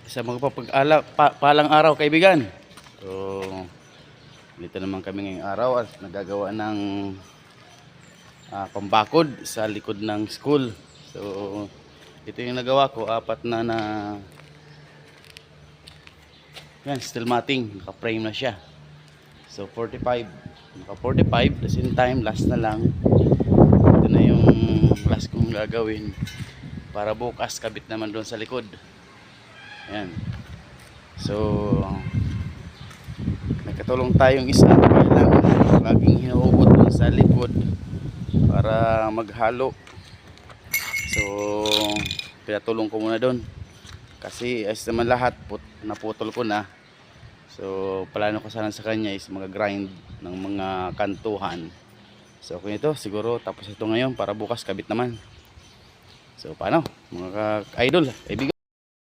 Sa mga palang araw kaibigan. So dito naman kami ngayong araw at nagagawa ng pambakod sa likod ng school. So ito yung nagawa ko, apat na yan, steel matting, naka-frame na siya. So 45, naka 45, the same time last na lang. Ito na yung last kong gagawin para bukas kabit naman doon sa likod. Ayan. So may katulong tayong isa, kailangan laging hinuhugot doon sa likod para maghalo. So pinatulong ko muna doon kasi as naman lahat naputol ko na. So plano ko sana sa kanya is mag-grind ng mga kantuhan. So kung ito siguro tapos ito ngayon para bukas kabit naman. So paano mga idol, kaibigan?